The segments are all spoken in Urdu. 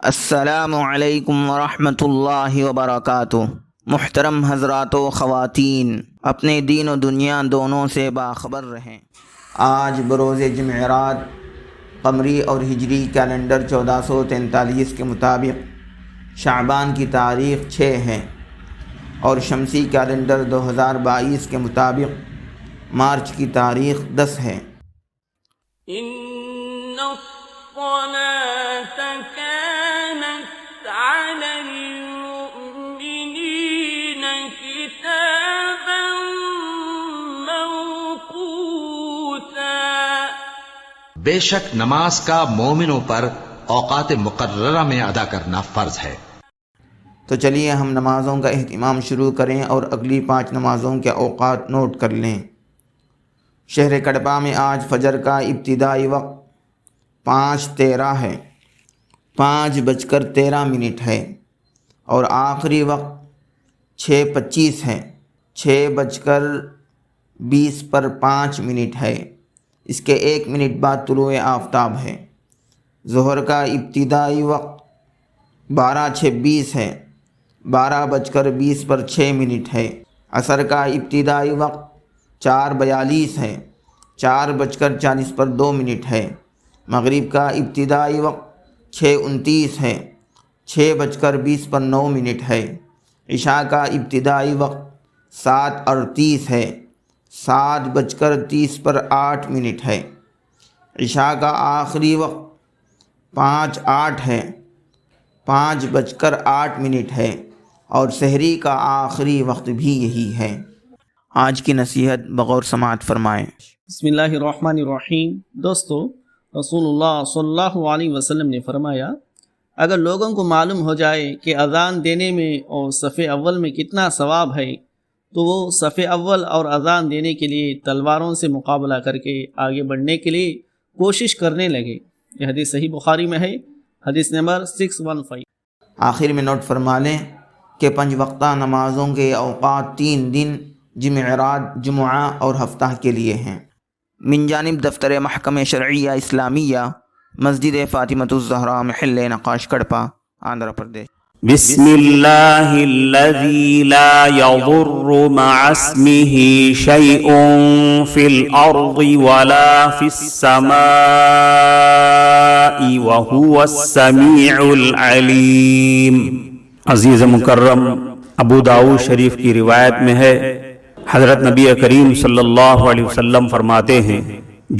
السلام علیکم ورحمۃ اللہ وبرکاتہ۔ محترم حضرات و خواتین، اپنے دین و دنیا دونوں سے باخبر رہیں۔ آج بروز جمعرات قمری اور ہجری کیلنڈر 1443 کے مطابق شعبان کی تاریخ 6 ہے اور شمسی کیلنڈر 2022 کے مطابق مارچ کی تاریخ 10 ہے۔ بے شک نماز کا مومنوں پر اوقات مقررہ میں ادا کرنا فرض ہے۔ تو چلیے ہم نمازوں کا اہتمام شروع کریں اور اگلی 5 نمازوں کے اوقات نوٹ کر لیں۔ شہر کڑپا میں آج فجر کا ابتدائی وقت 5:13 ہے، 5:13 ہے، اور آخری وقت 6:25 ہے، 6:20 ہے۔ اس کے 1 منٹ بعد طلوع آفتاب ہے۔ ظہر کا ابتدائی وقت 12:26 ہے، 12:20 ہے۔ عصر کا ابتدائی وقت 4:42 ہے، 4:40 ہے۔ مغرب کا ابتدائی وقت 6:29 ہے، 6:20 ہے۔ عشاء کا ابتدائی وقت 7:38 ہے، 7:30 ہے۔ عشاء کا آخری وقت 5:08 ہے، 5:08 ہے، اور سحری کا آخری وقت بھی یہی ہے۔ آج کی نصیحت بغور سماعت فرمائیں۔ بسم اللہ الرحمن الرحیم۔ دوستو، رسول اللہ صلی اللہ علیہ وسلم نے فرمایا، اگر لوگوں کو معلوم ہو جائے کہ اذان دینے میں اور صف اول میں کتنا ثواب ہے تو وہ صف اول اور اذان دینے کے لیے تلواروں سے مقابلہ کر کے آگے بڑھنے کے لیے کوشش کرنے لگے۔ یہ حدیث صحیح بخاری میں ہے، حدیث نمبر 615۔ آخر میں نوٹ فرما لیں کہ 5 وقتہ نمازوں کے اوقات 3 دن جمعرات، جمعہ اور ہفتہ کے لیے ہیں۔ من جانب دفتر محکمہ شرعیہ اسلامیہ، مسجد فاطمۃ الزہراء، محل نقاش، کڑپا، آندھرا پردیش۔ بسم اللہ الذی لا یضر مع اسمہ شیء فی الارض ولا فی السماء وہو السمیع العلیم۔ عزیز مکرم، ابو داؤد شریف کی روایت میں ہے، حضرت نبی کریم صلی اللہ علیہ وسلم فرماتے ہیں،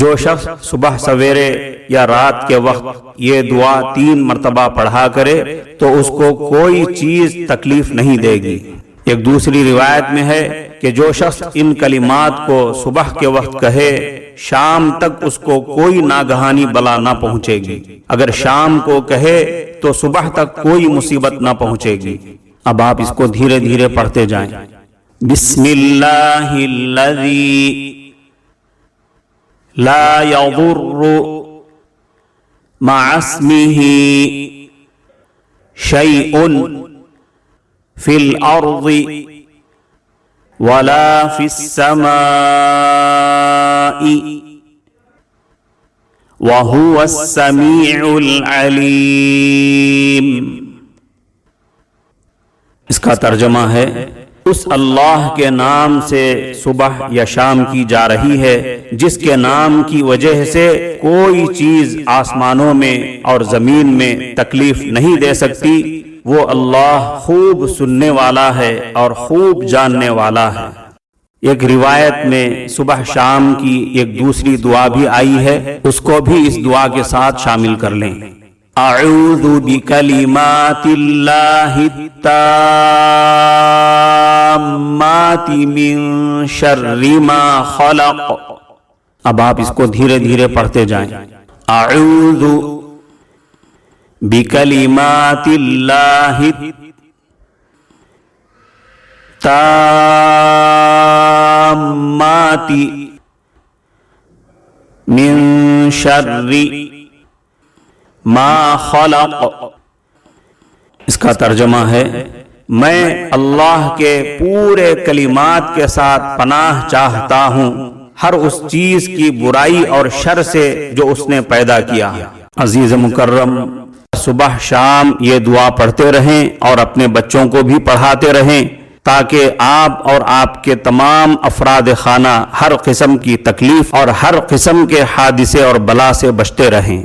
جو شخص صبح سویرے یا رات کے وقت یہ دعا 3 مرتبہ پڑھا کرے تو اس کو کوئی چیز تکلیف نہیں دے گی۔ ایک دوسری روایت میں ہے کہ جو شخص ان کلمات کو صبح کے وقت کہے، شام تک اس کو کوئی ناگہانی بلا نہ پہنچے گی۔ اگر شام کو کہے تو صبح تک کوئی مصیبت نہ پہنچے گی۔ اب آپ اس کو دھیرے دھیرے پڑھتے جائیں۔ بسم اللہ الذی لا یضر مع اسمہ شیء فی الارض ولا فی السماء وہو السمیع العلیم۔ اس کا ترجمہ ہے، اس اللہ کے نام سے صبح یا شام کی جا رہی ہے جس کے نام کی وجہ سے کوئی چیز آسمانوں میں اور زمین میں تکلیف نہیں دے سکتی۔ وہ اللہ خوب سننے والا ہے اور خوب جاننے والا ہے۔ ایک روایت میں صبح شام کی ایک دوسری دعا بھی آئی ہے، اس کو بھی اس دعا کے ساتھ شامل کر لیں۔ اعوذ بکلمات اللہ التامات من شر ما خلق۔ اب آپ اس کو دھیرے دھیرے پڑھتے جائیں۔ اعوذ بکلمات اللہ التامات من شر ما خلق۔ اس کا ترجمہ ہے، میں اللہ کے پورے کلمات کے ساتھ پناہ چاہتا ہوں ہر اس چیز کی برائی اور شر سے جو اس نے پیدا کیا۔ عزیز مکرم، صبح شام یہ دعا پڑھتے رہیں اور اپنے بچوں کو بھی پڑھاتے رہیں تاکہ آپ اور آپ کے تمام افراد خانہ ہر قسم کی تکلیف اور ہر قسم کے حادثے اور بلا سے بچتے رہیں۔